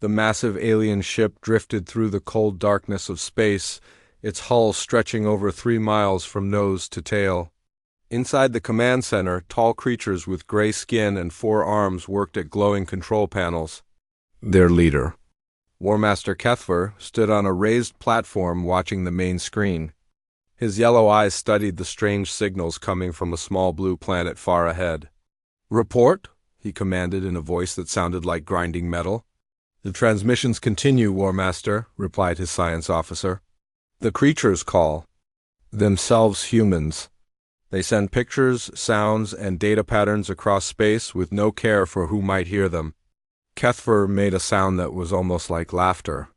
The massive alien ship drifted through the cold darkness of space, its hull stretching over 3 miles from nose to tail. Inside the command center, tall creatures with gray skin and 4 arms worked at glowing control panels. Their leader, War Master Kethver, stood on a raised platform watching the main screen. His yellow eyes studied the strange signals coming from a small blue planet far ahead. "Report," he commanded in a voice that sounded like grinding metal. "The transmissions continue, War Master," replied his science officer. "The creatures call themselves humans. They send pictures, sounds, and data patterns across space with no care for who might hear them." Kethver made a sound that was almost like laughter.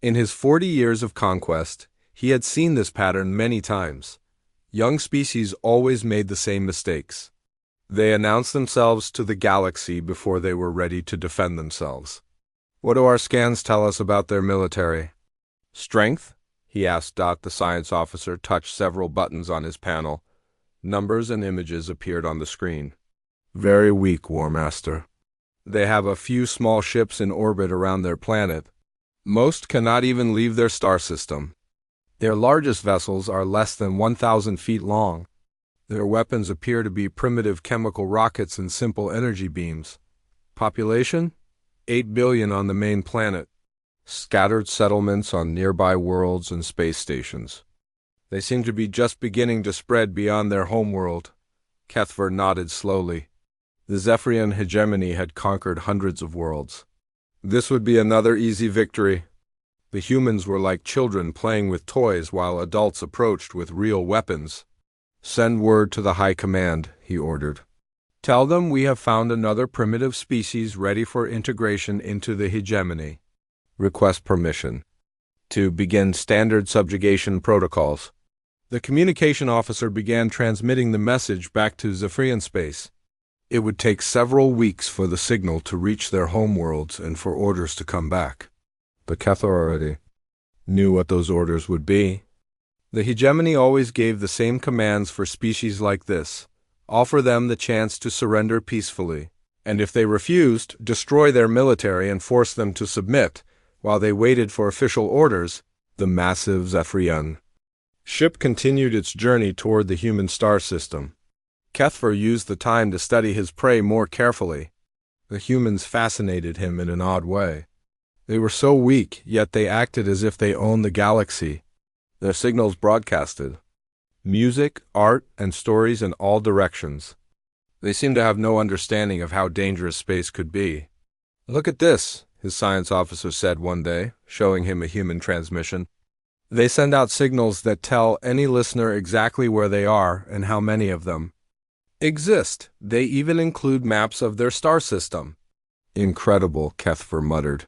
In his 40 years of conquest, he had seen this pattern many times. Young species always made the same mistakes. They announced themselves to the galaxy before they were ready to defend themselves. "What do our scans tell us about their military?" "Strength?" he asked. The science officer touched several buttons on his panel. Numbers and images appeared on the screen. "Very weak, War Master. They have a few small ships in orbit around their planet. Most cannot even leave their star system. Their largest vessels are less than 1,000 feet long. Their weapons appear to be primitive chemical rockets and simple energy beams. Population? 8 billion on the main planet. Scattered settlements on nearby worlds and space stations. They seem to be just beginning to spread beyond their homeworld." Kethver nodded slowly. The Zephyrian hegemony had conquered hundreds of worlds. This would be another easy victory. The humans were like children playing with toys while adults approached with real weapons. "Send word to the High Command," he ordered. "Tell them we have found another primitive species ready for integration into the hegemony. Request permission to begin standard subjugation protocols." The communication officer began transmitting the message back to Zephyrian space. It would take several weeks for the signal to reach their homeworlds and for orders to come back. But Kethver already knew what those orders would be. The hegemony always gave the same commands for species like this: offer them the chance to surrender peacefully, and if they refused, destroy their military and force them to submit, while they waited for official orders. The massive Zephyrian ship continued its journey toward the human star system. Kethver used the time to study his prey more carefully. The humans fascinated him in an odd way. They were so weak, yet they acted as if they owned the galaxy. Their signals broadcasted music, art, and stories in all directions. They seemed to have no understanding of how dangerous space could be. "Look at this," his science officer said one day, showing him a human transmission. "They send out signals that tell any listener exactly where they are and how many of them exist. They even include maps of their star system." "Incredible," Kethver muttered.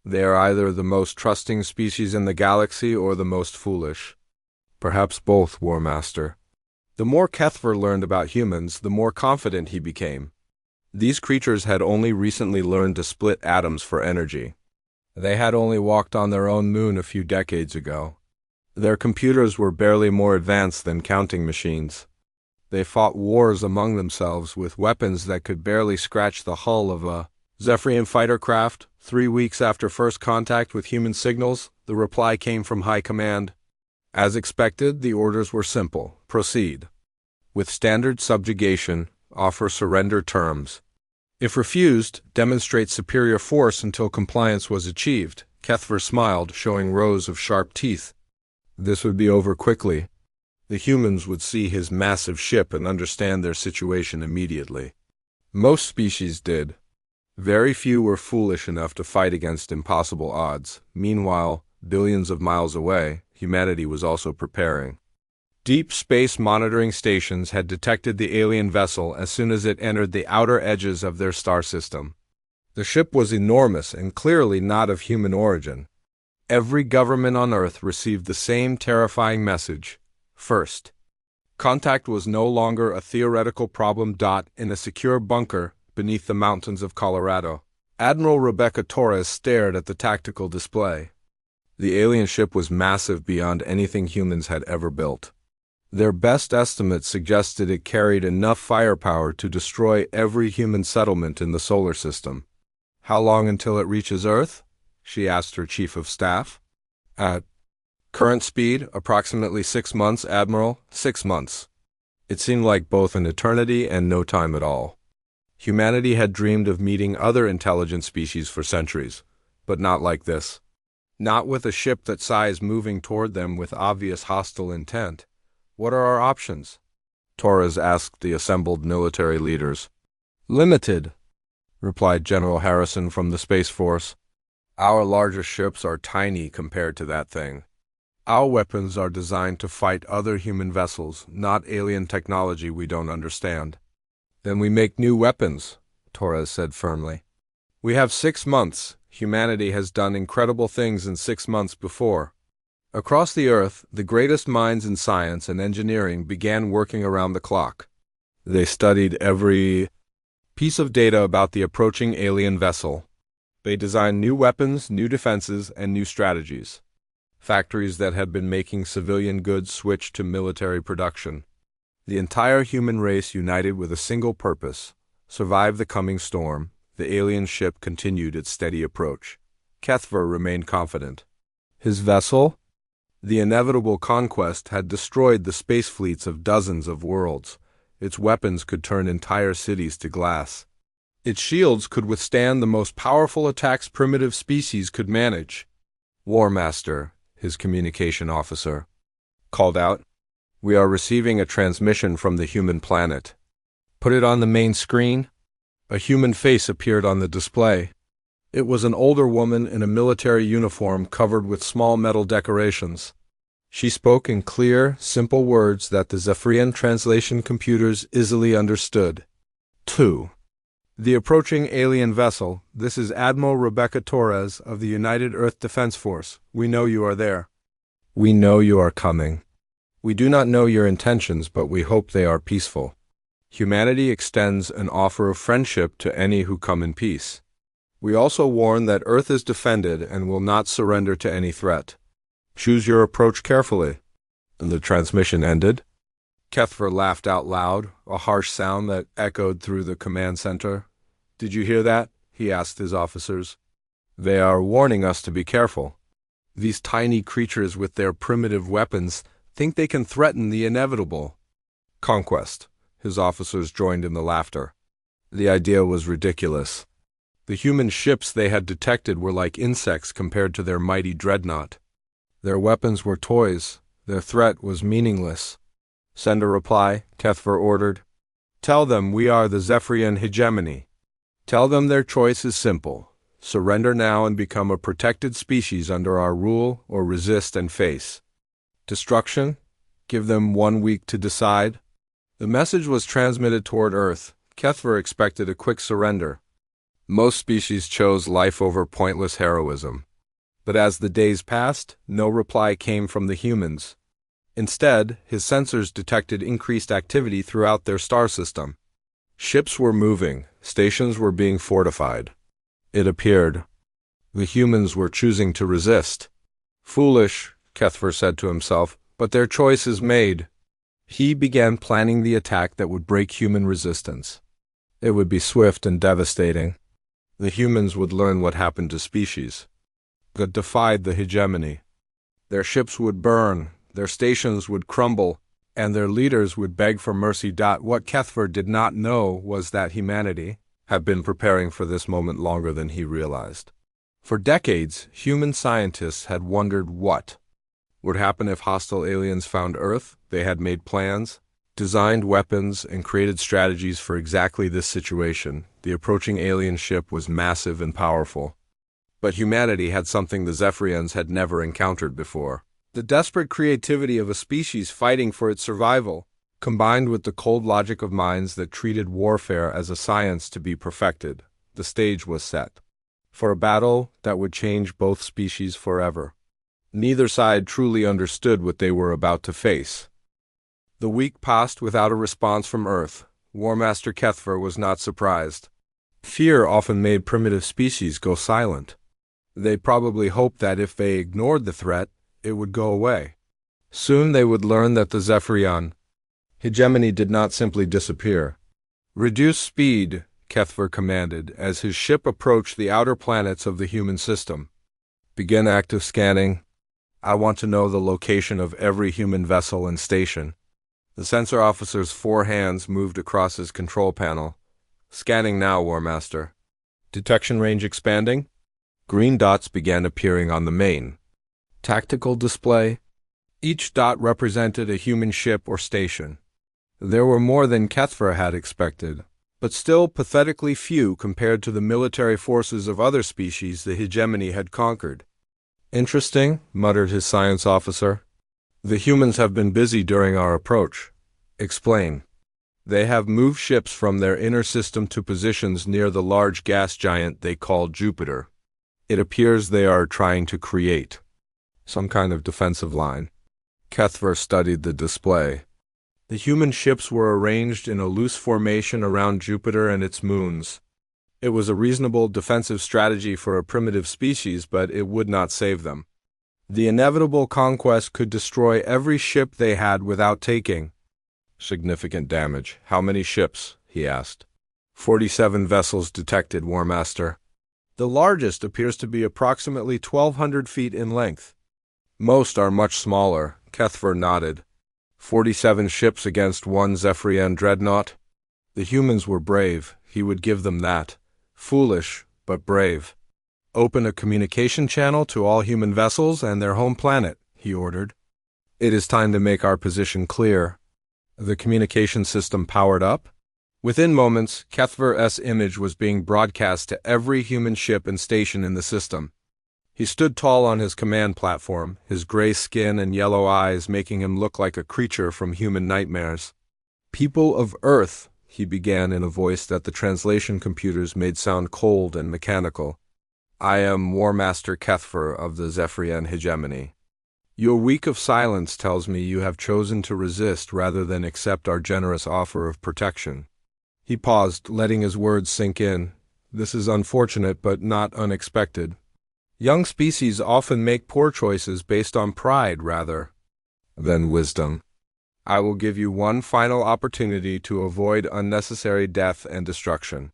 "They are either the most trusting species in the galaxy or the most foolish." "Perhaps both, War Master." The more Kethver learned about humans, the more confident he became. These creatures had only recently learned to split atoms for energy. They had only walked on their own moon a few decades ago. Their computers were barely more advanced than counting machines. They fought wars among themselves with weapons that could barely scratch the hull of a Zephyrian fighter craft. 3 weeks after first contact with human signals, the reply came from High Command. As expected, the orders were simple: proceed with standard subjugation, offer surrender terms. If refused, demonstrate superior force until compliance was achieved. Kethver smiled, showing rows of sharp teeth. This would be over quickly. The humans would see his massive ship and understand their situation immediately. Most species did. Very few were foolish enough to fight against impossible odds. Meanwhile, billions of miles away, humanity was also preparing. Deep space monitoring stations had detected the alien vessel as soon as it entered the outer edges of their star system. The ship was enormous and clearly not of human origin. Every government on Earth received the same terrifying message. First, contact was no longer a theoretical problem. In a secure bunker beneath the mountains of Colorado, Admiral Rebecca Torres stared at the tactical display. The alien ship was massive beyond anything humans had ever built. Their best estimates suggested it carried enough firepower to destroy every human settlement in the solar system. How long until it reaches Earth? she asked her chief of staff. At current speed, approximately 6 months, Admiral, 6 months. It seemed like both an eternity and no time at all. Humanity had dreamed of meeting other intelligent species for centuries, but not like this. Not with a ship that size moving toward them with obvious hostile intent. What are our options? Torres asked the assembled military leaders. Limited, replied General Harrison from the Space Force. Our larger ships are tiny compared to that thing. Our weapons are designed to fight other human vessels, not alien technology we don't understand. Then we make new weapons, Torres said firmly. We have 6 months. Humanity has done incredible things in 6 months before. Across the Earth, the greatest minds in science and engineering began working around the clock. They studied every piece of data about the approaching alien vessel. They designed new weapons, new defenses, and new strategies. Factories that had been making civilian goods switched to military production. The entire human race united with a single purpose: survive the coming storm. The alien ship continued its steady approach. Kethver remained confident. His vessel? The inevitable conquest had destroyed the space fleets of dozens of worlds. Its weapons could turn entire cities to glass. Its shields could withstand the most powerful attacks primitive species could manage. War Master, his communication officer, called out, "We are receiving a transmission from the human planet." "Put it on the main screen." A human face appeared on the display. It was an older woman in a military uniform covered with small metal decorations. She spoke in clear, simple words that the Zephyrian translation computers easily understood. 2. The approaching alien vessel. This is Admiral Rebecca Torres of the United Earth Defense Force. We know you are there. We know you are coming. We do not know your intentions, but we hope they are peaceful. Humanity extends an offer of friendship to any who come in peace. We also warn that Earth is defended and will not surrender to any threat. Choose your approach carefully. And the transmission ended. Kethver laughed out loud, a harsh sound that echoed through the command center. "Did you hear that?" he asked his officers. "They are warning us to be careful. These tiny creatures with their primitive weapons think they can threaten the inevitable." Conquest. His officers joined in the laughter. The idea was ridiculous. The human ships they had detected were like insects compared to their mighty dreadnought. Their weapons were toys. Their threat was meaningless. "Send a reply," Kethver ordered. "Tell them we are the Zephyrian hegemony. Tell them their choice is simple. Surrender now and become a protected species under our rule, or resist and face destruction. Give them 1 week to decide." The message was transmitted toward Earth. Kethver expected a quick surrender. Most species chose life over pointless heroism. But as the days passed, no reply came from the humans. Instead, his sensors detected increased activity throughout their star system. Ships were moving, stations were being fortified. It appeared the humans were choosing to resist. "Foolish," Kethver said to himself, "but their choice is made." He began planning the attack that would break human resistance. It would be swift and devastating. The humans would learn what happened to species that defied the hegemony. Their ships would burn, their stations would crumble, and their leaders would beg for mercy. What Kethver did not know was that humanity had been preparing for this moment longer than he realized. For decades, human scientists had wondered what would happen if hostile aliens found Earth. They had made plans, designed weapons, and created strategies for exactly this situation. The approaching alien ship was massive and powerful. But humanity had something the Zephyrians had never encountered before. The desperate creativity of a species fighting for its survival, combined with the cold logic of minds that treated warfare as a science to be perfected. The stage was set for a battle that would change both species forever. Neither side truly understood what they were about to face. The week passed without a response from Earth. War Master Kethver was not surprised. Fear often made primitive species go silent. They probably hoped that if they ignored the threat, it would go away. Soon they would learn that the Zephyrian hegemony did not simply disappear. "Reduce speed," Kethver commanded as his ship approached the outer planets of the human system. Begin active scanning. I want to know the location of every human vessel and station. The sensor officer's 4 hands moved across his control panel. Scanning now, War Master. Detection range expanding. Green dots began appearing on the main tactical display. Each dot represented a human ship or station. There were more than Kethver had expected, but still pathetically few compared to the military forces of other species the hegemony had conquered. Interesting, muttered his science officer. The humans have been busy during our approach. Explain. They have moved ships from their inner system to positions near the large gas giant they call Jupiter. It appears they are trying to create some kind of defensive line. Kethver studied the display. The human ships were arranged in a loose formation around Jupiter and its moons. It was a reasonable defensive strategy for a primitive species, but it would not save them. The inevitable conquest could destroy every ship they had without taking significant damage. How many ships? He asked. 47 vessels detected, War Master. The largest appears to be approximately 1,200 feet in length. Most are much smaller, Kethver nodded. 47 ships against 1 Zephyrian dreadnought. The humans were brave, he would give them that. Foolish, but brave. Open a communication channel to all human vessels and their home planet, he ordered. It is time to make our position clear. The communication system powered up. Within moments, Kethver's image was being broadcast to every human ship and station in the system. He stood tall on his command platform, his gray skin and yellow eyes making him look like a creature from human nightmares. People of Earth, he began in a voice that the translation computers made sound cold and mechanical. I am War Master Kethver of the Zephyrian hegemony. Your week of silence tells me you have chosen to resist rather than accept our generous offer of protection. He paused, letting his words sink in. This is unfortunate but not unexpected. Young species often make poor choices based on pride rather than wisdom. I will give you one final opportunity to avoid unnecessary death and destruction.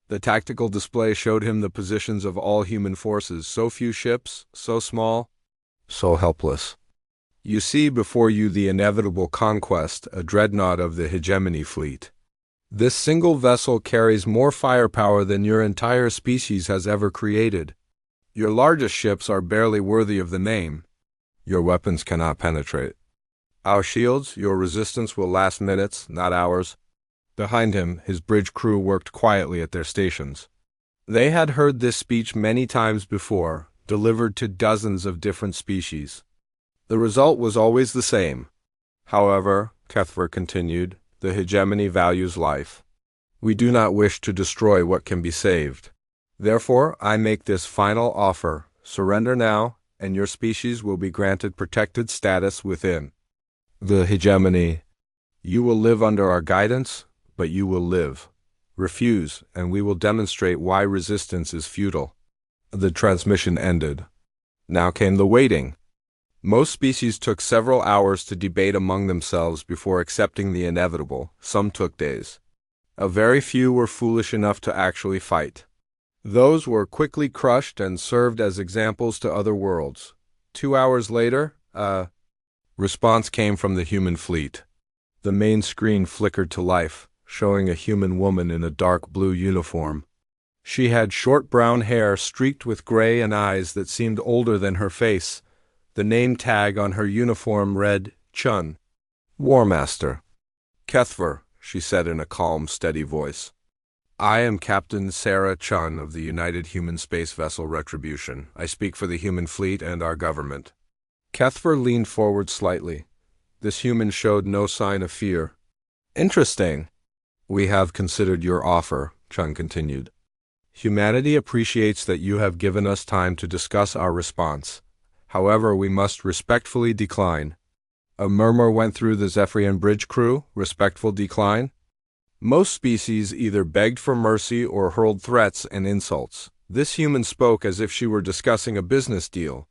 The tactical display showed him the positions of all human forces, so few ships, so small, so helpless. You see before you the inevitable conquest, a dreadnought of the hegemony fleet. This single vessel carries more firepower than your entire species has ever created. Your largest ships are barely worthy of the name. Your weapons cannot penetrate. Our shields, your resistance will last minutes, not hours. Behind him, his bridge crew worked quietly at their stations. They had heard this speech many times before, delivered to dozens of different species. The result was always the same. However, Kethver continued, the hegemony values life. We do not wish to destroy what can be saved. Therefore, I make this final offer. Surrender now, and your species will be granted protected status within the hegemony. You will live under our guidance, but you will live. Refuse, and we will demonstrate why resistance is futile. The transmission ended. Now came the waiting. Most species took several hours to debate among themselves before accepting the inevitable. Some took days. A very few were foolish enough to actually fight. Those were quickly crushed and served as examples to other worlds. 2 hours later, a response came from the human fleet. The main screen flickered to life, showing a human woman in a dark blue uniform. She had short brown hair streaked with gray and eyes that seemed older than her face. The name tag on her uniform read, Chun. War Master. Kethver, she said in a calm, steady voice. I am Captain Sarah Chun of the United Human Space Vessel Retribution. I speak for the human fleet and our government. Kethver leaned forward slightly. This human showed no sign of fear. Interesting. We have considered your offer, Chun continued. Humanity appreciates that you have given us time to discuss our response. However, we must respectfully decline. A murmur went through the Zephyrian bridge crew. Respectful decline? Most species either begged for mercy or hurled threats and insults. This human spoke as if she were discussing a business deal.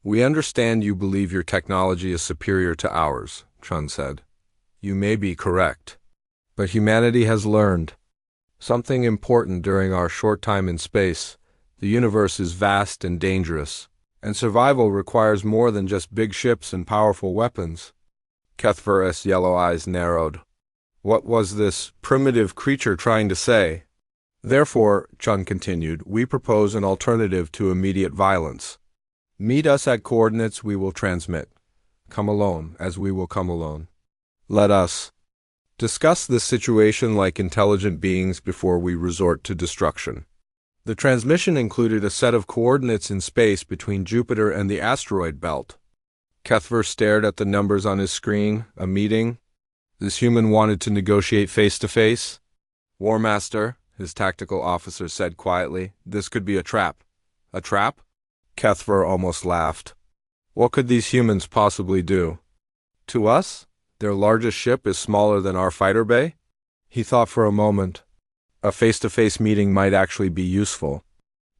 We understand you believe your technology is superior to ours, Chun said. You may be correct. But humanity has learned something important during our short time in space. The universe is vast and dangerous. And survival requires more than just big ships and powerful weapons. Kethver's yellow eyes narrowed. What was this primitive creature trying to say? Therefore, Chun continued, we propose an alternative to immediate violence. Meet us at coordinates we will transmit. Come alone, as we will come alone. Let us discuss this situation like intelligent beings before we resort to destruction. The transmission included a set of coordinates in space between Jupiter and the asteroid belt. Kethver stared at the numbers on his screen. A meeting? This human wanted to negotiate face-to-face? War Master, his tactical officer said quietly, this could be a trap. A trap? Kethver almost laughed. What could these humans possibly do? To us? Their largest ship is smaller than our fighter bay? He thought for a moment. A face-to-face meeting might actually be useful.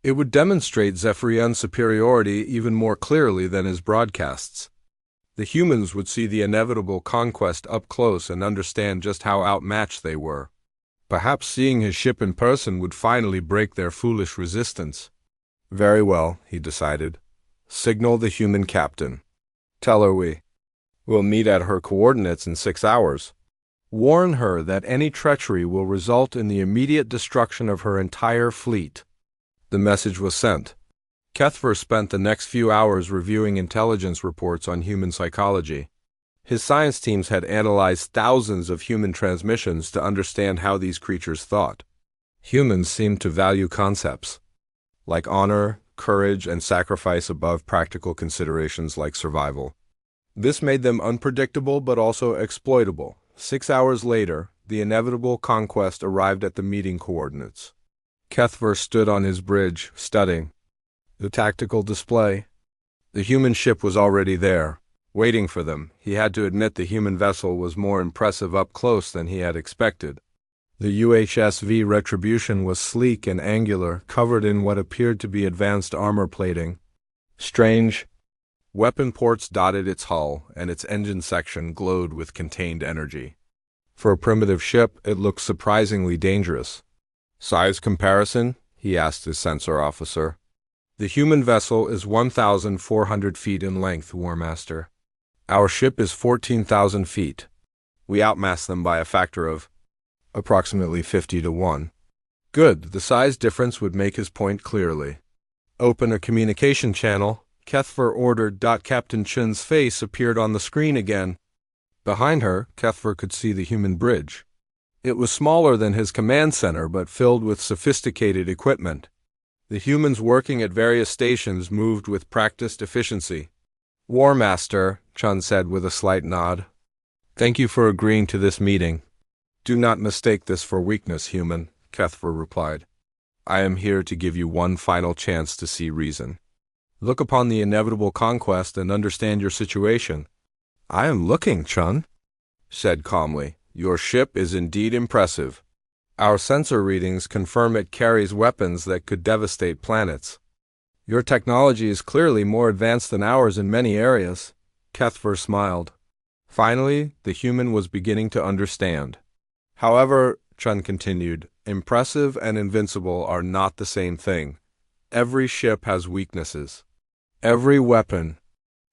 It would demonstrate Zephyrian's superiority even more clearly than his broadcasts. The humans would see the inevitable conquest up close and understand just how outmatched they were. Perhaps seeing his ship in person would finally break their foolish resistance. Very well, he decided. Signal the human captain. Tell her we'll meet at her coordinates in 6 hours. Warn her that any treachery will result in the immediate destruction of her entire fleet. The message was sent. Kethver spent the next few hours reviewing intelligence reports on human psychology. His science teams had analyzed thousands of human transmissions to understand how these creatures thought. Humans seemed to value concepts like honor, courage, and sacrifice above practical considerations like survival. This made them unpredictable but also exploitable. 6 hours later, the inevitable conquest arrived at the meeting coordinates. Kethver stood on his bridge, studying the tactical display. The human ship was already there, waiting for them. He had to admit the human vessel was more impressive up close than he had expected. The USS Retribution was sleek and angular, covered in what appeared to be advanced armor plating. Strange weapon ports dotted its hull, and its engine section glowed with contained energy. For a primitive ship, it looked surprisingly dangerous. Size comparison? He asked his sensor officer. The human vessel is 1,400 feet in length, War Master. Our ship is 14,000 feet. We outmass them by a factor of approximately 50 to 1. Good, the size difference would make his point clearly. Open a communication channel, Kethver ordered. Captain Chun's face appeared on the screen again. Behind her, Kethver could see the human bridge. It was smaller than his command center but filled with sophisticated equipment. The humans working at various stations moved with practiced efficiency. War Master, Chun said with a slight nod. Thank you for agreeing to this meeting. Do not mistake this for weakness, human, Kethver replied. I am here to give you one final chance to see reason. Look upon the inevitable conquest and understand your situation. I am looking, Chun said calmly. Your ship is indeed impressive. Our sensor readings confirm it carries weapons that could devastate planets. Your technology is clearly more advanced than ours in many areas. Kethver smiled. Finally, the human was beginning to understand. However, Chun continued, impressive and invincible are not the same thing. Every ship has weaknesses. Every weapon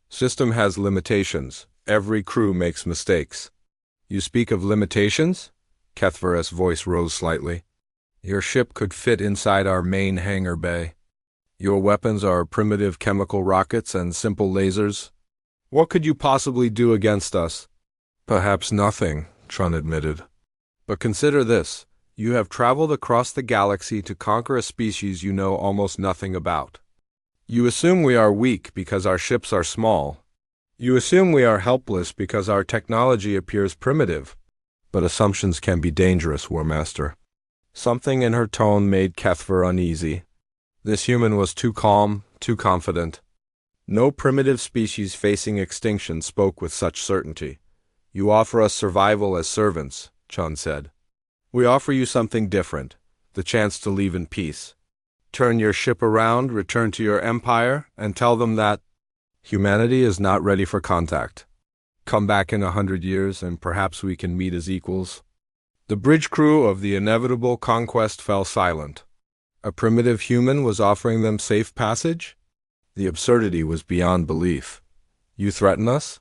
system has limitations. Every crew makes mistakes. You speak of limitations? Kethver's voice rose slightly. Your ship could fit inside our main hangar bay. Your weapons are primitive chemical rockets and simple lasers. What could you possibly do against us? Perhaps nothing, Chun admitted. But consider this. You have traveled across the galaxy to conquer a species you know almost nothing about. You assume we are weak because our ships are small. You assume we are helpless because our technology appears primitive. But assumptions can be dangerous, War Master. Something in her tone made Kethver uneasy. This human was too calm, too confident. No primitive species facing extinction spoke with such certainty. You offer us survival as servants, Chun said. We offer you something different, the chance to leave in peace. Turn your ship around, return to your empire, and tell them that humanity is not ready for contact. Come back in 100 years, and perhaps we can meet as equals. The bridge crew of the inevitable conquest fell silent. A primitive human was offering them safe passage? The absurdity was beyond belief. "You threaten us?"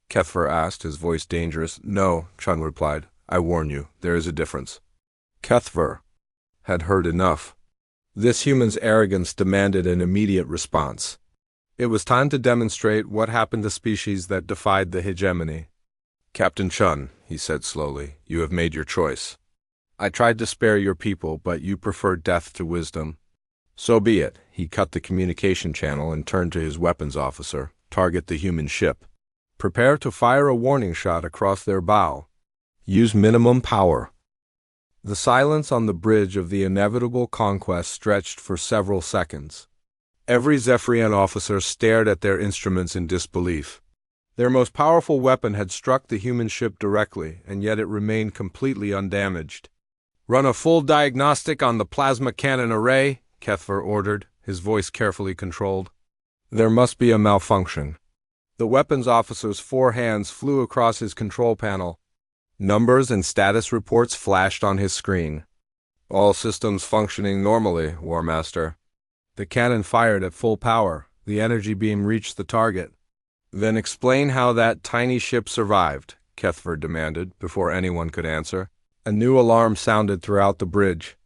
Kethver asked, his voice dangerous. "No," Chun replied. "I warn you, there is a difference." Kethver had heard enough. This human's arrogance demanded an immediate response. It was time to demonstrate what happened to species that defied the hegemony. "Captain Chun," he said slowly, "you have made your choice. I tried to spare your people, but you preferred death to wisdom. So be it." He cut the communication channel and turned to his weapons officer. "Target the human ship. Prepare to fire a warning shot across their bow. Use minimum power." The silence on the bridge of the inevitable conquest stretched for several seconds. Every Zephyrian officer stared at their instruments in disbelief. Their most powerful weapon had struck the human ship directly, and yet it remained completely undamaged. "Run a full diagnostic on the plasma cannon array," Kethver ordered, his voice carefully controlled. "There must be a malfunction." The weapons officer's 4 hands flew across his control panel. Numbers and status reports flashed on his screen. "All systems functioning normally, War Master." The cannon fired at full power. The energy beam reached the target. "Then explain how that tiny ship survived," Kethver demanded, before anyone could answer. A new alarm sounded throughout the bridge.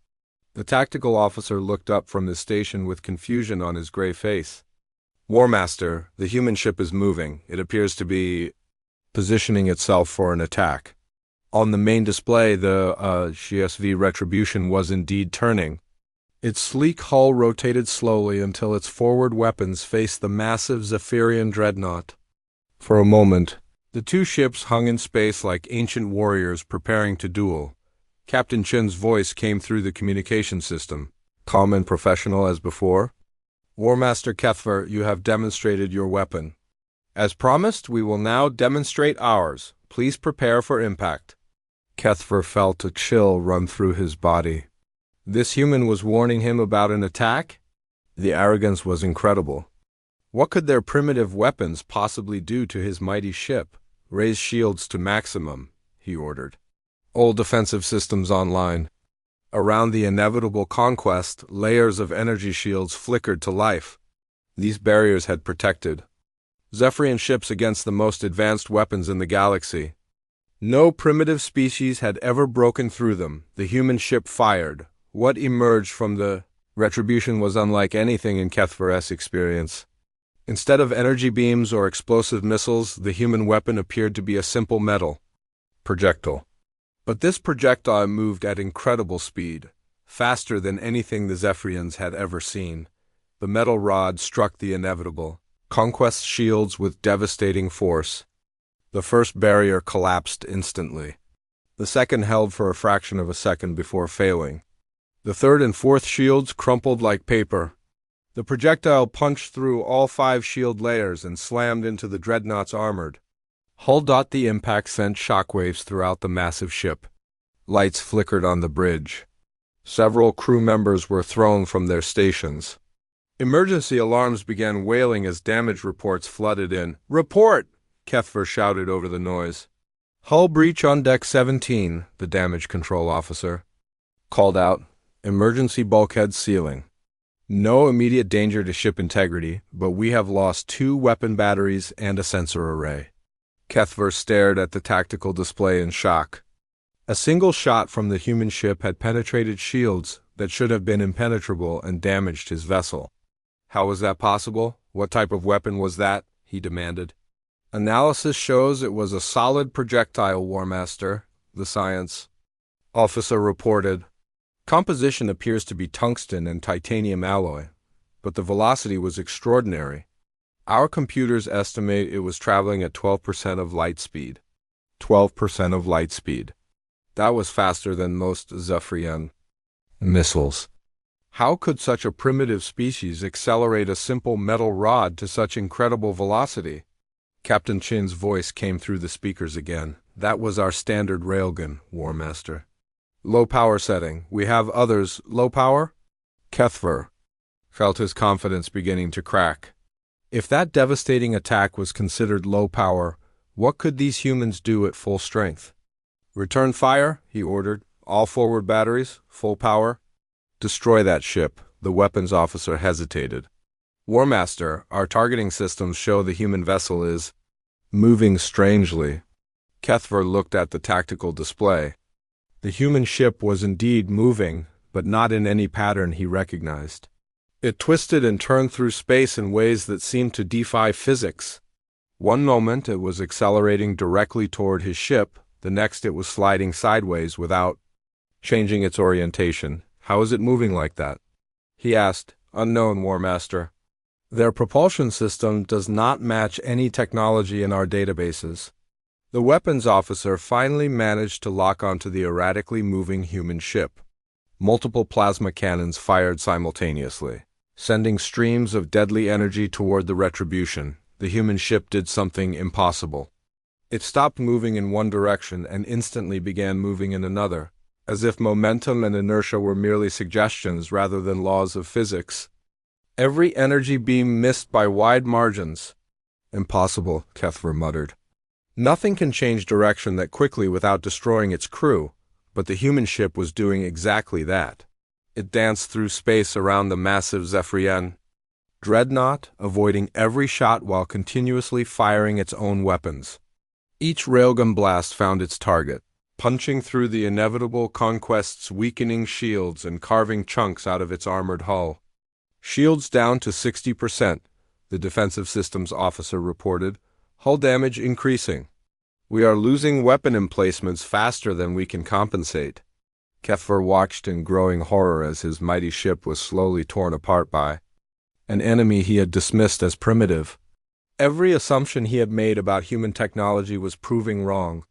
The tactical officer looked up from his station with confusion on his gray face. "War Master, the human ship is moving. It appears to be positioning itself for an attack. On the main display, the CSV Retribution was indeed turning. Its sleek hull rotated slowly until its forward weapons faced the massive Zephyrian dreadnought. For a moment, the 2 ships hung in space like ancient warriors preparing to duel. Captain Chin's voice came through the communication system, calm and professional as before. "War Master Kethver, you have demonstrated your weapon. As promised, we will now demonstrate ours. Please prepare for impact." Kethver felt a chill run through his body. This human was warning him about an attack? The arrogance was incredible. What could their primitive weapons possibly do to his mighty ship? "Raise shields to maximum," he ordered. "All defensive systems online." Around the inevitable conquest, layers of energy shields flickered to life. These barriers had protected Zephyrian ships against the most advanced weapons in the galaxy. No primitive species had ever broken through them. The human ship fired. What emerged from the Retribution was unlike anything in Kethver's experience. Instead of energy beams or explosive missiles, the human weapon appeared to be a simple metal projectile. But this projectile moved at incredible speed, faster than anything the Zephyrians had ever seen. The metal rod struck the inevitable conquest shields with devastating force. The first barrier collapsed instantly. The second held for a fraction of a second before failing. The third and fourth shields crumpled like paper. The projectile punched through all 5 shield layers and slammed into the dreadnought's armored hull. The impact sent shockwaves throughout the massive ship. Lights flickered on the bridge. Several crew members were thrown from their stations. Emergency alarms began wailing as damage reports flooded in. "Report!" Kethver shouted over the noise. "Hull breach on deck 17, the damage control officer called out. "Emergency bulkhead sealing. No immediate danger to ship integrity, but we have lost 2 weapon batteries and a sensor array." Kethver stared at the tactical display in shock. A single shot from the human ship had penetrated shields that should have been impenetrable and damaged his vessel. "How was that possible? What type of weapon was that?" he demanded. "Analysis shows it was a solid projectile, War Master," the science officer reported. "Composition appears to be tungsten and titanium alloy, but the velocity was extraordinary. Our computers estimate it was traveling at 12% of light speed." 12% of light speed. That was faster than most Zephyrian missiles. How could such a primitive species accelerate a simple metal rod to such incredible velocity? Captain Chin's voice came through the speakers again. "That was our standard railgun, War Master. Low power setting. We have others. Low power?" Kethver felt his confidence beginning to crack. If that devastating attack was considered low power, what could these humans do at full strength? "Return fire," he ordered. "All forward batteries, full power." "Destroy that ship." The weapons officer hesitated. Warmaster, our targeting systems show the human vessel is moving strangely. Kethver looked at the tactical display. The human ship was indeed moving, but not in any pattern he recognized. It twisted and turned through space in ways that seemed to defy physics. One moment it was accelerating directly toward his ship, the next it was sliding sideways without changing its orientation. How is it moving like that? He asked. Unknown, Warmaster. Their propulsion system does not match any technology in our databases. The weapons officer finally managed to lock onto the erratically moving human ship. Multiple plasma cannons fired simultaneously, sending streams of deadly energy toward the Retribution. The human ship did something impossible. It stopped moving in one direction and instantly began moving in another, as if momentum and inertia were merely suggestions rather than laws of physics. Every energy beam missed by wide margins. Impossible, Kethver muttered. Nothing can change direction that quickly without destroying its crew, but the human ship was doing exactly that. It danced through space around the massive Zephyrian dreadnought, avoiding every shot while continuously firing its own weapons. Each railgun blast found its target, punching through the inevitable Conquest's weakening shields and carving chunks out of its armored hull. Shields down to 60%, the defensive systems officer reported. Hull damage increasing. We are losing weapon emplacements faster than we can compensate. Kethver watched in growing horror as his mighty ship was slowly torn apart by an enemy he had dismissed as primitive. Every assumption he had made about human technology was proving wrong.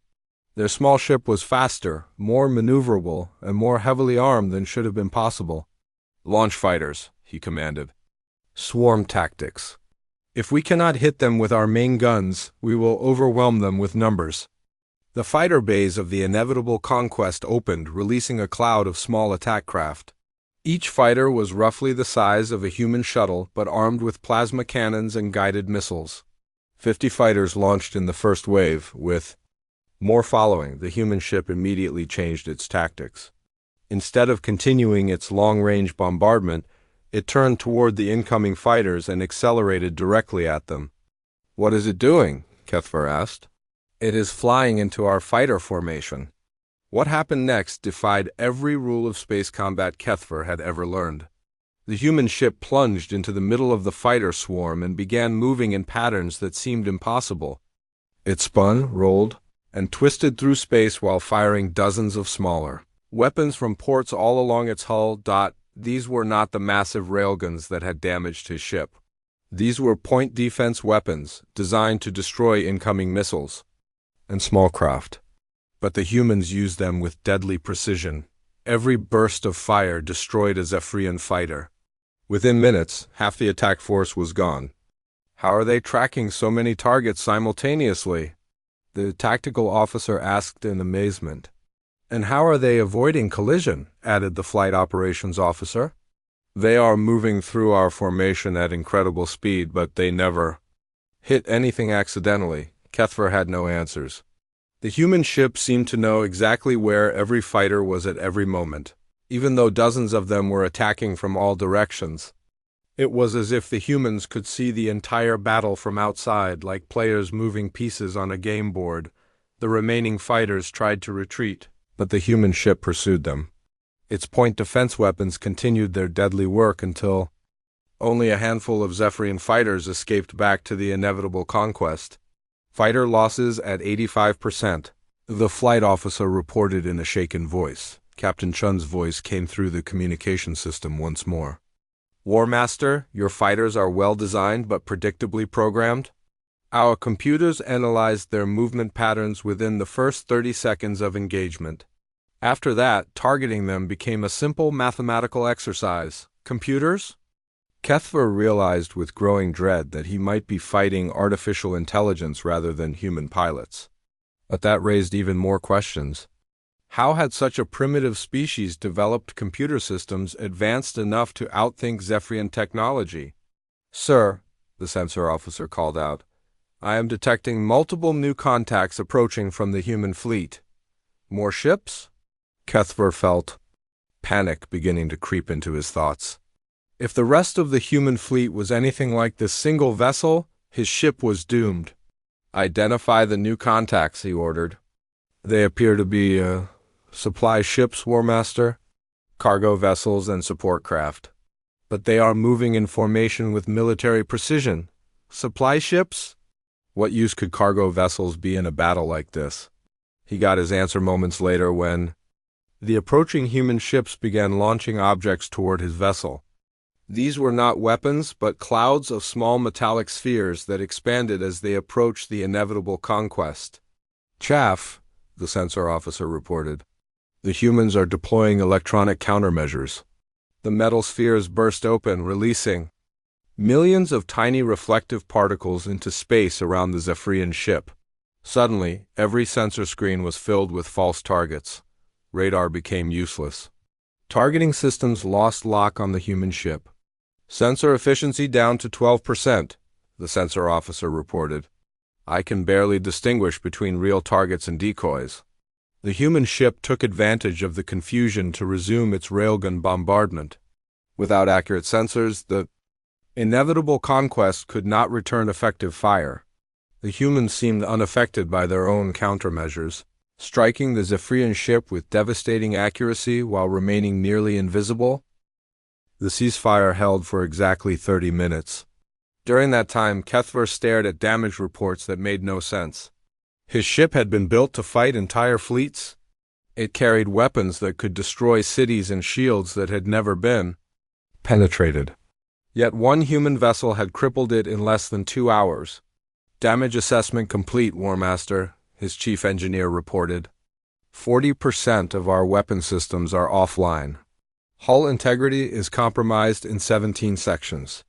Their small ship was faster, more maneuverable, and more heavily armed than should have been possible. Launch fighters, he commanded. Swarm tactics. If we cannot hit them with our main guns, we will overwhelm them with numbers. The fighter bays of the inevitable Conquest opened, releasing a cloud of small attack craft. Each fighter was roughly the size of a human shuttle, but armed with plasma cannons and guided missiles. 50 fighters launched in the first wave, with more following. The human ship immediately changed its tactics. Instead of continuing its long-range bombardment, it turned toward the incoming fighters and accelerated directly at them. What is it doing? Kethver asked. It is flying into our fighter formation. What happened next defied every rule of space combat Kethver had ever learned. The human ship plunged into the middle of the fighter swarm and began moving in patterns that seemed impossible. It spun, rolled, and twisted through space while firing dozens of smaller weapons from ports all along its hull. These were not the massive railguns that had damaged his ship. These were point defense weapons designed to destroy incoming missiles and small craft. But the humans used them with deadly precision. Every burst of fire destroyed a Zephyrian fighter. Within minutes, half the attack force was gone. How are they tracking so many targets simultaneously? The tactical officer asked in amazement. And how are they avoiding collision? Added the flight operations officer. They are moving through our formation at incredible speed, but they never hit anything accidentally. Kethver had no answers. The human ship seemed to know exactly where every fighter was at every moment, even though dozens of them were attacking from all directions. It was as if the humans could see the entire battle from outside, like players moving pieces on a game board. The remaining fighters tried to retreat, but the human ship pursued them. Its point defense weapons continued their deadly work until only a handful of Zephyrian fighters escaped back to the inevitable Conquest. Fighter losses at 85%. The flight officer reported in a shaken voice. Captain Chun's voice came through the communication system once more. Warmaster, your fighters are well designed but predictably programmed. Our computers analyzed their movement patterns within the first 30 seconds of engagement. After that, targeting them became a simple mathematical exercise. Computers? Kethver realized with growing dread that he might be fighting artificial intelligence rather than human pilots. But that raised even more questions. How had such a primitive species developed computer systems advanced enough to outthink Zephyrian technology? Sir, the sensor officer called out, I am detecting multiple new contacts approaching from the human fleet. More ships? Kethver felt panic beginning to creep into his thoughts. If the rest of the human fleet was anything like this single vessel, his ship was doomed. Identify the new contacts, he ordered. They appear to be, supply ships, War Master, cargo vessels and support craft. But they are moving in formation with military precision. Supply ships? What use could cargo vessels be in a battle like this? He got his answer moments later when the approaching human ships began launching objects toward his vessel. These were not weapons, but clouds of small metallic spheres that expanded as they approached the inevitable conquest. Chaff, the sensor officer reported. The humans are deploying electronic countermeasures. The metal spheres burst open, releasing millions of tiny reflective particles into space around the Zephyrian ship. Suddenly, every sensor screen was filled with false targets. Radar became useless. Targeting systems lost lock on the human ship. Sensor efficiency down to 12%, the sensor officer reported. I can barely distinguish between real targets and decoys. The human ship took advantage of the confusion to resume its railgun bombardment. Without accurate sensors, the inevitable conquest could not return effective fire. The humans seemed unaffected by their own countermeasures, striking the Zephyrian ship with devastating accuracy while remaining nearly invisible. The ceasefire held for exactly 30 minutes. During that time, Kethver stared at damage reports that made no sense. His ship had been built to fight entire fleets. It carried weapons that could destroy cities and shields that had never been penetrated. Yet one human vessel had crippled it in less than 2 hours. Damage assessment complete, War Master, his chief engineer reported. 40% of our weapon systems are offline. Hull integrity is compromised in 17 sections.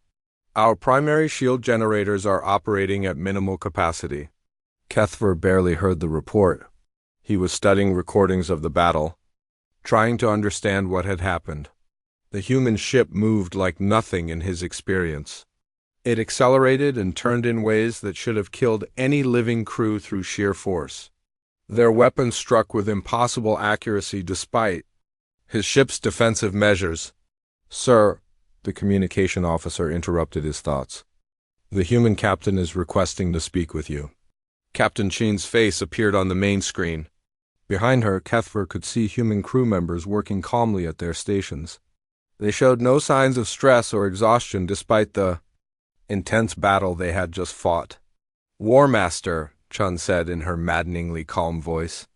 Our primary shield generators are operating at minimal capacity. Kethver barely heard the report. He was studying recordings of the battle, trying to understand what had happened. The human ship moved like nothing in his experience. It accelerated and turned in ways that should have killed any living crew through sheer force. Their weapons struck with impossible accuracy despite his ship's defensive measures. Sir, the communication officer interrupted his thoughts. The human captain is requesting to speak with you. Captain Chin's face appeared on the main screen. Behind her, Kethver could see human crew members working calmly at their stations. They showed no signs of stress or exhaustion despite the intense battle they had just fought. War Master, Chun said in her maddeningly calm voice.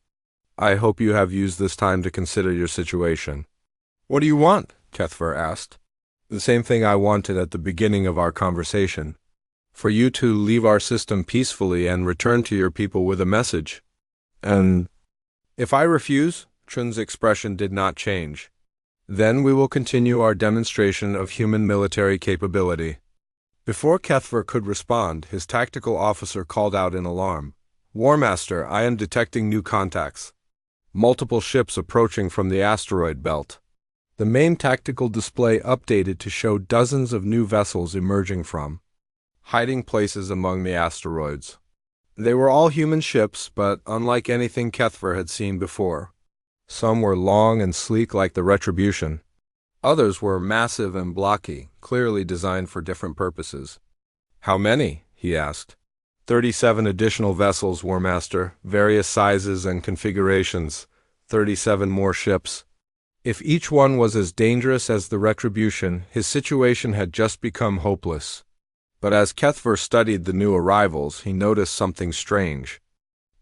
I hope you have used this time to consider your situation. What do you want? Kethver asked. The same thing I wanted at the beginning of our conversation. For you to leave our system peacefully and return to your people with a message. And if I refuse, Chun's expression did not change. Then we will continue our demonstration of human military capability. Before Kethver could respond, his tactical officer called out in alarm. War Master, I am detecting new contacts. Multiple ships approaching from the asteroid belt. The main tactical display updated to show dozens of new vessels emerging from hiding places among the asteroids. They were all human ships, but unlike anything Kethver had seen before. Some were long and sleek like the Retribution. Others were massive and blocky, clearly designed for different purposes. How many? He asked. 37 additional vessels, War Master, various sizes and configurations, 37 more ships. If each one was as dangerous as the Retribution, his situation had just become hopeless. But as Kethver studied the new arrivals, he noticed something strange.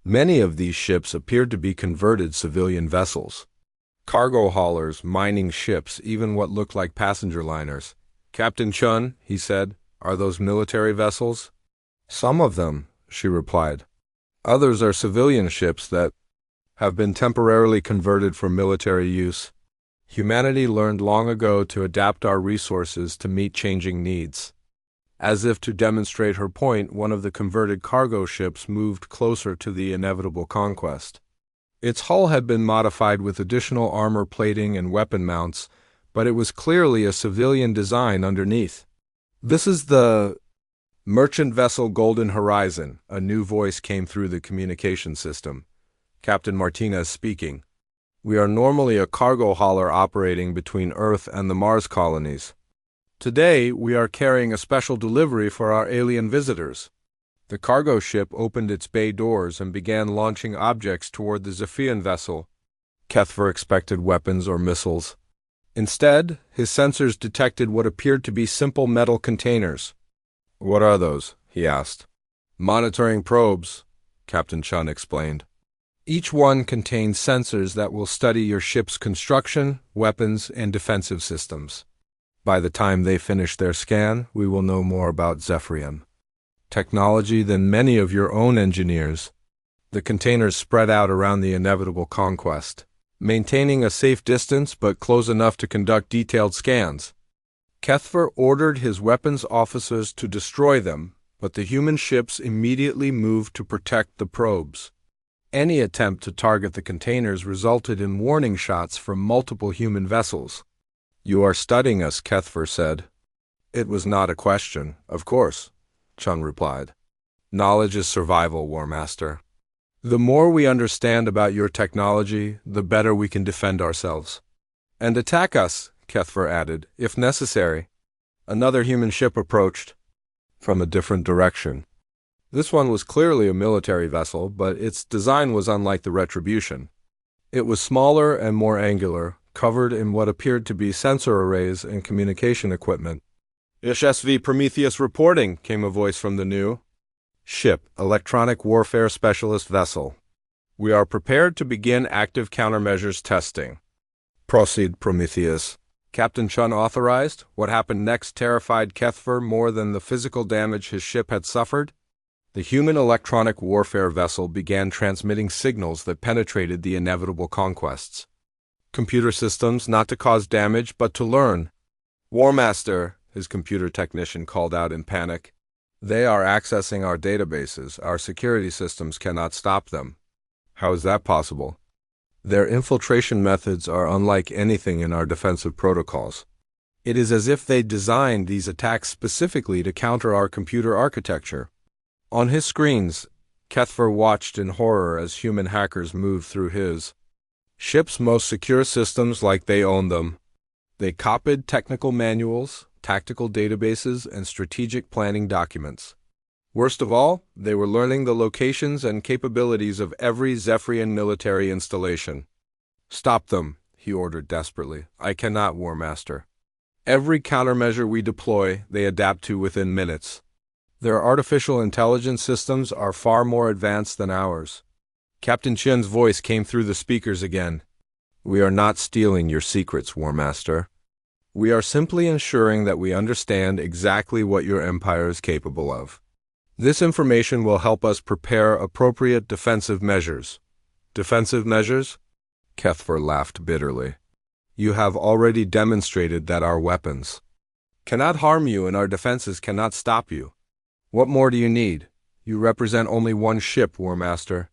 Many of these ships appeared to be converted civilian vessels. Cargo haulers, mining ships, even what looked like passenger liners. Captain Chun, he said, are those military vessels? Some of them, she replied. Others are civilian ships that have been temporarily converted for military use. Humanity learned long ago to adapt our resources to meet changing needs. As if to demonstrate her point, one of the converted cargo ships moved closer to the inevitable conquest. Its hull had been modified with additional armor plating and weapon mounts, but it was clearly a civilian design underneath. This is the merchant vessel Golden Horizon, a new voice came through the communication system. Captain Martinez speaking. We are normally a cargo hauler operating between Earth and the Mars colonies. Today, we are carrying a special delivery for our alien visitors. The cargo ship opened its bay doors and began launching objects toward the Zephian vessel. Kethver expected weapons or missiles. Instead, his sensors detected what appeared to be simple metal containers. "What are those?" he asked. "Monitoring probes," Captain Chun explained. "Each one contains sensors that will study your ship's construction, weapons, and defensive systems. By the time they finish their scan, we will know more about Zephyrium technology than many of your own engineers." The containers spread out around the inevitable conquest, maintaining a safe distance but close enough to conduct detailed scans. Kethver ordered his weapons officers to destroy them, but the human ships immediately moved to protect the probes. Any attempt to target the containers resulted in warning shots from multiple human vessels. "You are studying us," Kethver said. "It was not a question, of course," Chun replied. "Knowledge is survival, War Master. The more we understand about your technology, the better we can defend ourselves." "And attack us," Kethver added, "if necessary." Another human ship approached from a different direction. This one was clearly a military vessel, but its design was unlike the Retribution. It was smaller and more angular, covered in what appeared to be sensor arrays and communication equipment. "HSV Prometheus reporting," came a voice from the new ship, Electronic Warfare Specialist Vessel. "We are prepared to begin active countermeasures testing." "Proceed, Prometheus," Captain Chun authorized. What happened next terrified Kethver more than the physical damage his ship had suffered. The human electronic warfare vessel began transmitting signals that penetrated the inevitable conquests. Computer systems not to cause damage, but to learn. "War Master," his computer technician called out in panic. "They are accessing our databases. Our security systems cannot stop them." "How is that possible?" "Their infiltration methods are unlike anything in our defensive protocols. It is as if they designed these attacks specifically to counter our computer architecture." On his screens, Kethver watched in horror as human hackers moved through his ship's most secure systems like they owned them. They copied technical manuals, tactical databases, and strategic planning documents. Worst of all, they were learning the locations and capabilities of every Zephyrian military installation. "Stop them," he ordered desperately. "I cannot, War Master. Every countermeasure we deploy, they adapt to within minutes. Their artificial intelligence systems are far more advanced than ours." Captain Chin's voice came through the speakers again. "We are not stealing your secrets, War Master. We are simply ensuring that we understand exactly what your empire is capable of. This information will help us prepare appropriate defensive measures." "Defensive measures?" Kethver laughed bitterly. "You have already demonstrated that our weapons cannot harm you and our defenses cannot stop you. What more do you need? You represent only one ship, War Master.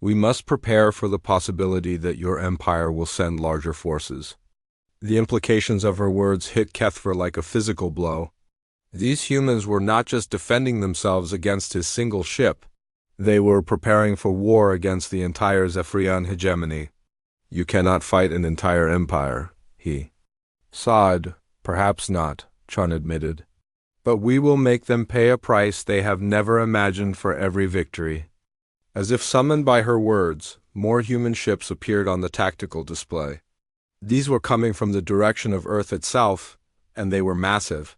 We must prepare for the possibility that your empire will send larger forces." The implications of her words hit Kethver like a physical blow. These humans were not just defending themselves against his single ship. They were preparing for war against the entire Zephyrian hegemony. "You cannot fight an entire empire," he sighed. "Perhaps not," Chun admitted. "But we will make them pay a price they have never imagined for every victory." As if summoned by her words, more human ships appeared on the tactical display. These were coming from the direction of Earth itself, and they were massive.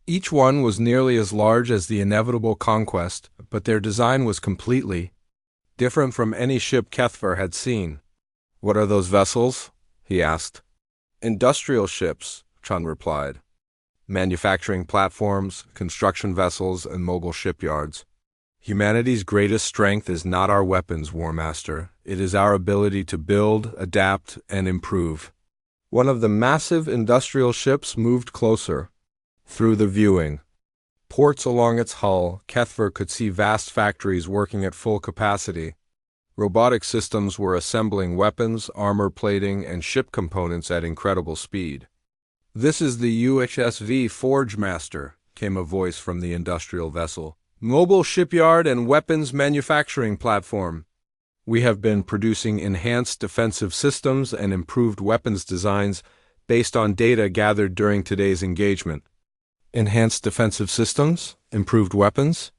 Each one was nearly as large as the inevitable conquest, but their design was completely different from any ship Kethver had seen. "What are those vessels?" he asked. "Industrial ships," Chun replied. "Manufacturing platforms, construction vessels, and mobile shipyards. Humanity's greatest strength is not our weapons, War Master. It is our ability to build, adapt, and improve." One of the massive industrial ships moved closer. Through the viewing ports along its hull, Kethver could see vast factories working at full capacity. Robotic systems were assembling weapons, armor plating, and ship components at incredible speed. "This is the USS Forge Master," came a voice from the industrial vessel. "Mobile shipyard and weapons manufacturing platform. We have been producing enhanced defensive systems and improved weapons designs based on data gathered during today's engagement. Enhanced defensive systems? Improved weapons?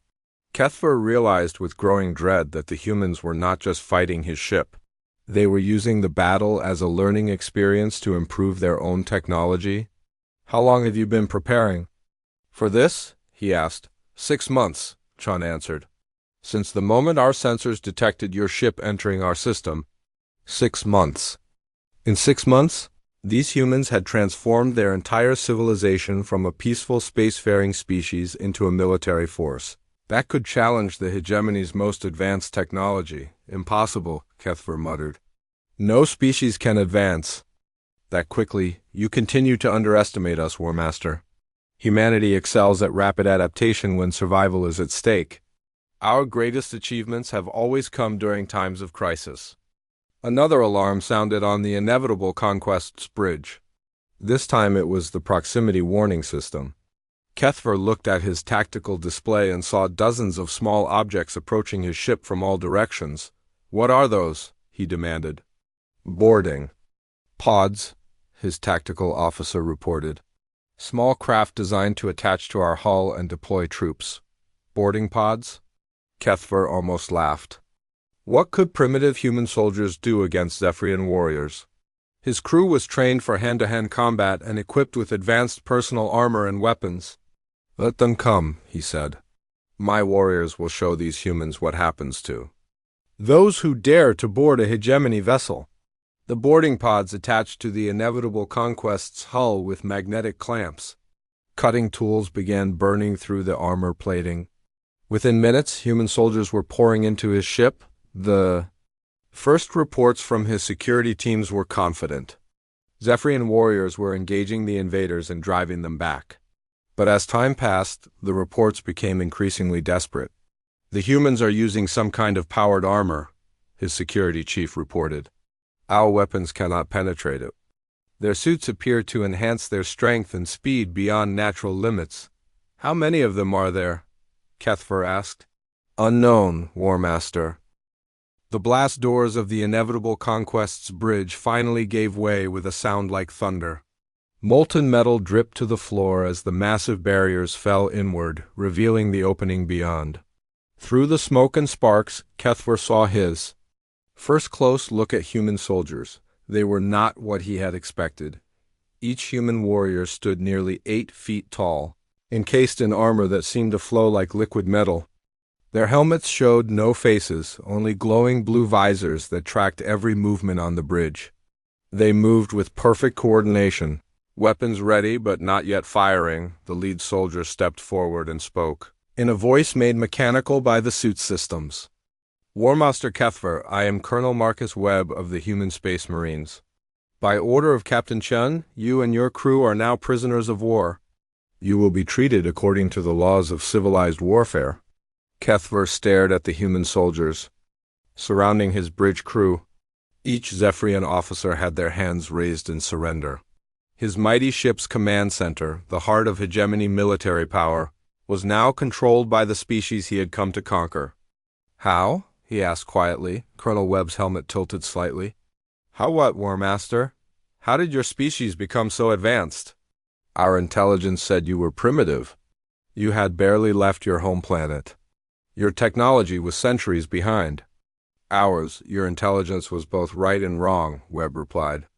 Kethver realized with growing dread that the humans were not just fighting his ship. They were using the battle as a learning experience to improve their own technology. How long have you been preparing? For this? He asked. 6 months, Chun answered. Since the moment our sensors detected your ship entering our system. 6 months. In 6 months, these humans had transformed their entire civilization from a peaceful spacefaring species into a military force. That could challenge the hegemony's most advanced technology. Impossible, Kethver muttered. No species can advance that quickly. You continue to underestimate us, War Master. Humanity excels at rapid adaptation when survival is at stake. Our greatest achievements have always come during times of crisis. Another alarm sounded on the inevitable Conquest's bridge. This time it was the proximity warning system. Kethver looked at his tactical display and saw dozens of small objects approaching his ship from all directions. What are those? He demanded. Boarding pods, his tactical officer reported. Small craft designed to attach to our hull and deploy troops. Boarding pods? Kethver almost laughed. What could primitive human soldiers do against Zephyrian warriors? His crew was trained for hand-to-hand combat and equipped with advanced personal armor and weapons. Let them come, he said. My warriors will show these humans what happens to those who dare to board a hegemony vessel. The boarding pods attached to the inevitable Conquest's hull with magnetic clamps. Cutting tools began burning through the armor plating. Within minutes, human soldiers were pouring into his ship. The first reports from his security teams were confident. Zephyrian warriors were engaging the invaders and driving them back. But as time passed, the reports became increasingly desperate. The humans are using some kind of powered armor, his security chief reported. Our weapons cannot penetrate it. Their suits appear to enhance their strength and speed beyond natural limits. How many of them are there? Kethver asked. Unknown, War Master. The blast doors of the inevitable Conquest's bridge finally gave way with a sound like thunder. Molten metal dripped to the floor as the massive barriers fell inward, revealing the opening beyond. Through the smoke and sparks, Kethver saw his first close look at human soldiers. They were not what he had expected. Each human warrior stood nearly 8 feet tall, encased in armor that seemed to flow like liquid metal. Their helmets showed no faces, only glowing blue visors that tracked every movement on the bridge. They moved with perfect coordination. Weapons ready but not yet firing, the lead soldier stepped forward and spoke, in a voice made mechanical by the suit systems. War Master Kethver, I am Colonel Marcus Webb of the Human Space Marines. By order of Captain Chun, you and your crew are now prisoners of war. You will be treated according to the laws of civilized warfare. Kethver stared at the human soldiers surrounding his bridge crew. Each Zephyrian officer had their hands raised in surrender. His mighty ship's command center, the heart of hegemony military power, was now controlled by the species he had come to conquer. How? He asked quietly. Colonel Webb's helmet tilted slightly. How what, War Master? How did your species become so advanced? Our intelligence said you were primitive. You had barely left your home planet. Your technology was centuries behind. Ours, your intelligence was both right and wrong, Webb replied.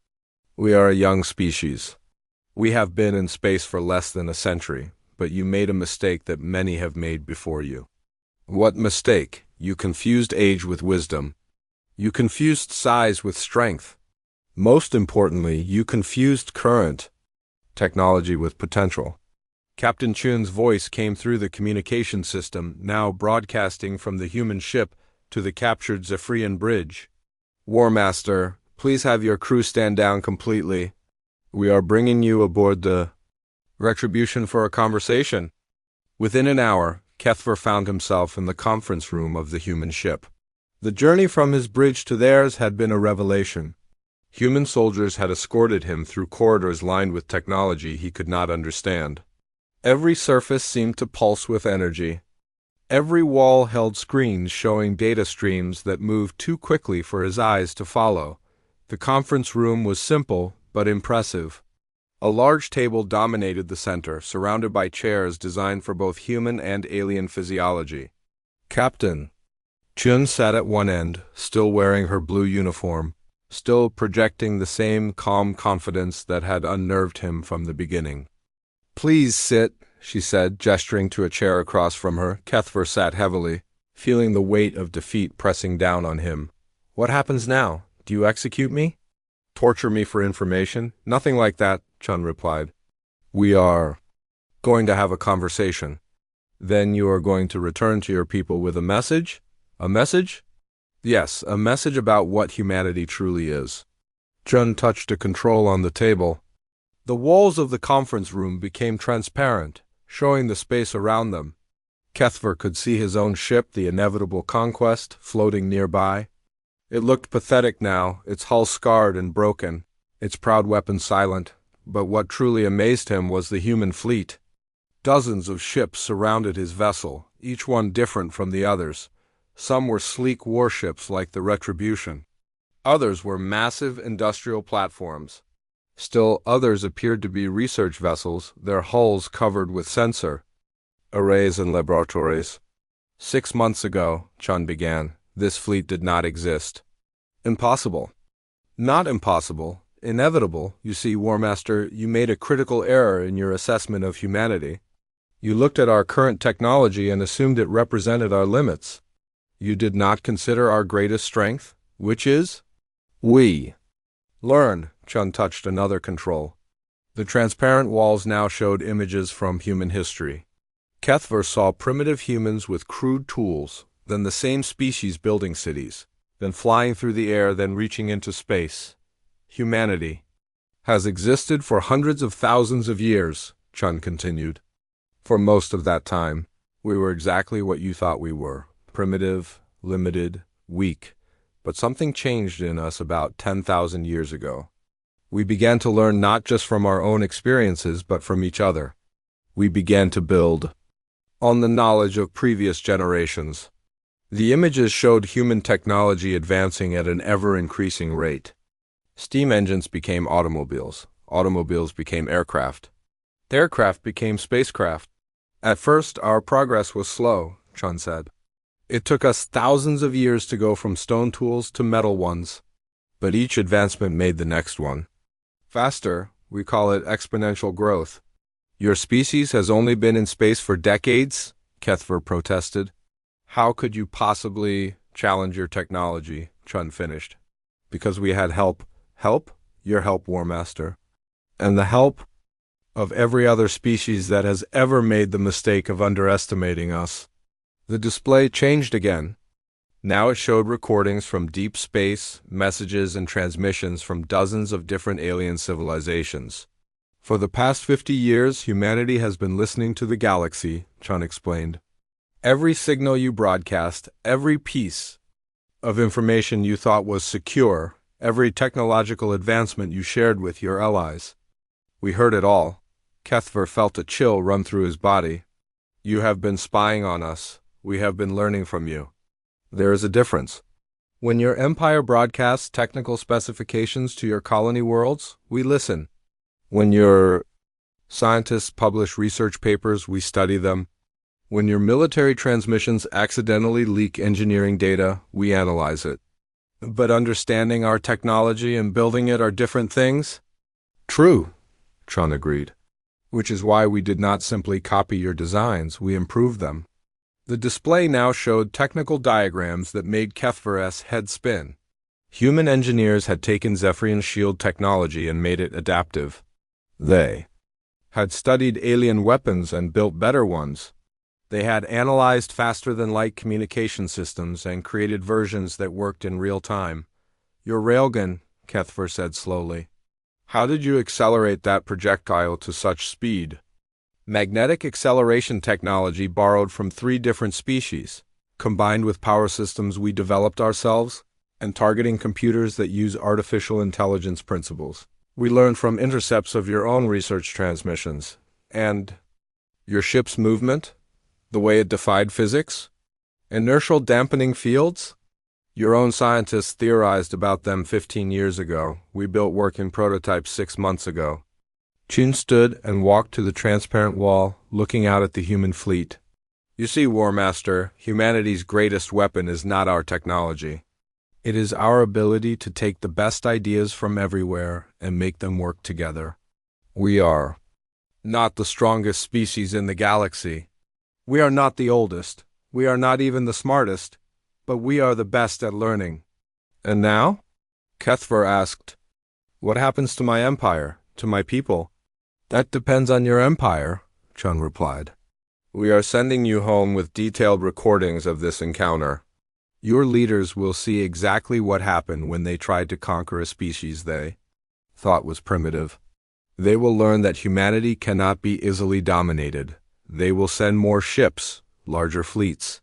We are a young species. We have been in space for less than a century, but you made a mistake that many have made before you. What mistake? You confused age with wisdom. You confused size with strength. Most importantly, you confused current technology with potential. Captain Chun's voice came through the communication system, now broadcasting from the human ship to the captured Zephyrian bridge. War Master, please have your crew stand down completely. We are bringing you aboard the Retribution for a conversation. Within an hour, Kethver found himself in the conference room of the human ship. The journey from his bridge to theirs had been a revelation. Human soldiers had escorted him through corridors lined with technology he could not understand. Every surface seemed to pulse with energy. Every wall held screens showing data streams that moved too quickly for his eyes to follow. The conference room was simple but impressive. A large table dominated the center, surrounded by chairs designed for both human and alien physiology. Captain Chun sat at one end, still wearing her blue uniform, still projecting the same calm confidence that had unnerved him from the beginning. "Please sit," she said, gesturing to a chair across from her. Kethver sat heavily, feeling the weight of defeat pressing down on him. "What happens now? Do you execute me? Torture me for information?" "Nothing like that," Chun replied. "We are going to have a conversation. Then you are going to return to your people with a message?" "A message?" "Yes, a message about what humanity truly is." Chun touched a control on the table. The walls of the conference room became transparent, showing the space around them. Kethver could see his own ship, the Inevitable Conquest, floating nearby. It looked pathetic now, its hull scarred and broken, its proud weapons silent, but what truly amazed him was the human fleet. Dozens of ships surrounded his vessel, each one different from the others. Some were sleek warships like the Retribution. Others were massive industrial platforms. Still others appeared to be research vessels, their hulls covered with sensor arrays and laboratories. 6 months ago, Chun began, this fleet did not exist. Impossible. Not impossible. Inevitable. You see, War Master, you made a critical error in your assessment of humanity. You looked at our current technology and assumed it represented our limits. You did not consider our greatest strength, which is we. Learn. Chun touched another control. The transparent walls now showed images from human history. Kethver saw primitive humans with crude tools, then the same species building cities, then flying through the air, then reaching into space. Humanity has existed for hundreds of thousands of years, Chun continued. For most of that time, we were exactly what you thought we were, primitive, limited, weak. But something changed in us about 10,000 years ago. We began to learn not just from our own experiences, but from each other. We began to build on the knowledge of previous generations. The images showed human technology advancing at an ever-increasing rate. Steam engines became automobiles. Automobiles became aircraft. Aircraft became spacecraft. At first, our progress was slow, Chun said. It took us thousands of years to go from stone tools to metal ones. But each advancement made the next one faster. We call it exponential growth. Your species has only been in space for decades, Kethver protested. How could you possibly challenge your technology? Chun finished. Because we had help. Help? Your help, War Master. And the help of every other species that has ever made the mistake of underestimating us. The display changed again. Now it showed recordings from deep space, messages and transmissions from dozens of different alien civilizations. For the past 50 years, humanity has been listening to the galaxy, Chun explained. Every signal you broadcast, every piece of information you thought was secure, every technological advancement you shared with your allies. We heard it all. Kethver felt a chill run through his body. You have been spying on us. We have been learning from you. There is a difference. When your empire broadcasts technical specifications to your colony worlds, we listen. When your scientists publish research papers, we study them. When your military transmissions accidentally leak engineering data, we analyze it. But understanding our technology and building it are different things? True, Chun agreed. Which is why we did not simply copy your designs, we improved them. The display now showed technical diagrams that made Kethver's head spin. Human engineers had taken Zephyrian shield technology and made it adaptive. They had studied alien weapons and built better ones. They had analyzed faster-than-light communication systems and created versions that worked in real time. Your railgun, Kethver said slowly. How did you accelerate that projectile to such speed? Magnetic acceleration technology borrowed from 3 different species, combined with power systems we developed ourselves, and targeting computers that use artificial intelligence principles. We learned from intercepts of your own research transmissions. And your ship's movement? The way it defied physics? Inertial dampening fields? Your own scientists theorized about them 15 years ago. We built working prototypes 6 months ago. Chun stood and walked to the transparent wall, looking out at the human fleet. You see, War Master, humanity's greatest weapon is not our technology. It is our ability to take the best ideas from everywhere and make them work together. We are not the strongest species in the galaxy. We are not the oldest. We are not even the smartest. But we are the best at learning. And now? Kethver asked. What happens to my empire, to my people? That depends on your empire, Chun replied. We are sending you home with detailed recordings of this encounter. Your leaders will see exactly what happened when they tried to conquer a species they thought was primitive. They will learn that humanity cannot be easily dominated. They will send more ships, larger fleets.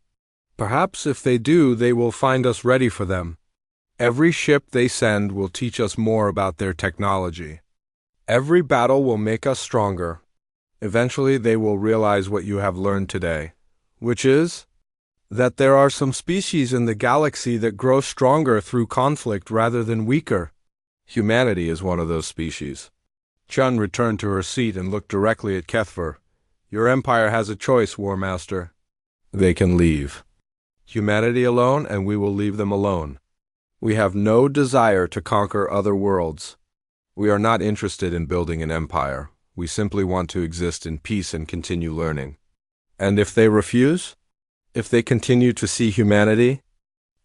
Perhaps if they do, they will find us ready for them. Every ship they send will teach us more about their technology. Every battle will make us stronger. Eventually they will realize what you have learned today, which is that there are some species in the galaxy that grow stronger through conflict rather than weaker. Humanity is one of those species. Chun returned to her seat and looked directly at Kethver. Your empire has a choice, War Master. They can leave humanity alone, and we will leave them alone. We have no desire to conquer other worlds. We are not interested in building an empire. We simply want to exist in peace and continue learning. And if they refuse, if they continue to see humanity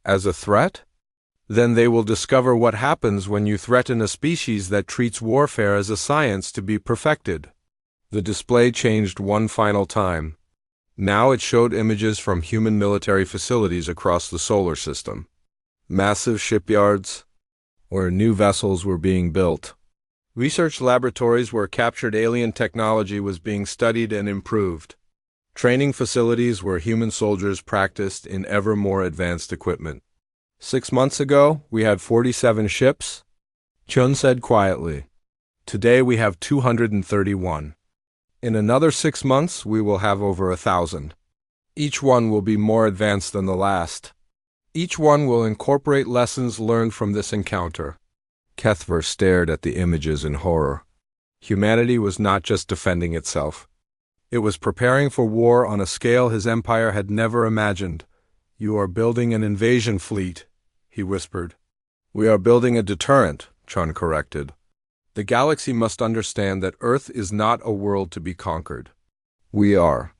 as a threat, then they will discover what happens when you threaten a species that treats warfare as a science to be perfected. The display changed one final time. Now it showed images from human military facilities across the solar system. Massive shipyards where new vessels were being built. Research laboratories where captured alien technology was being studied and improved. Training facilities where human soldiers practiced in ever more advanced equipment. 6 months ago, we had 47 ships, Chun said quietly. Today we have 231. In another 6 months, we will have over 1,000. Each one will be more advanced than the last. Each one will incorporate lessons learned from this encounter. Kethver stared at the images in horror. Humanity was not just defending itself. It was preparing for war on a scale his empire had never imagined. You are building an invasion fleet, he whispered. We are building a deterrent, Chun corrected. The galaxy must understand that Earth is not a world to be conquered. We are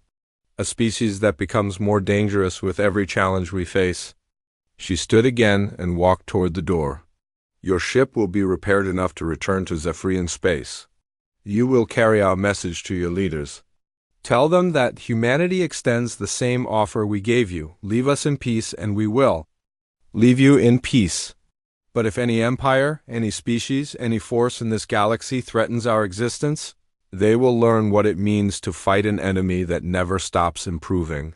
a species that becomes more dangerous with every challenge we face. She stood again and walked toward the door. Your ship will be repaired enough to return to Zephyrian space. You will carry our message to your leaders. Tell them that humanity extends the same offer we gave you. Leave us in peace, and we will leave you in peace. But if any empire, any species, any force in this galaxy threatens our existence, they will learn what it means to fight an enemy that never stops improving.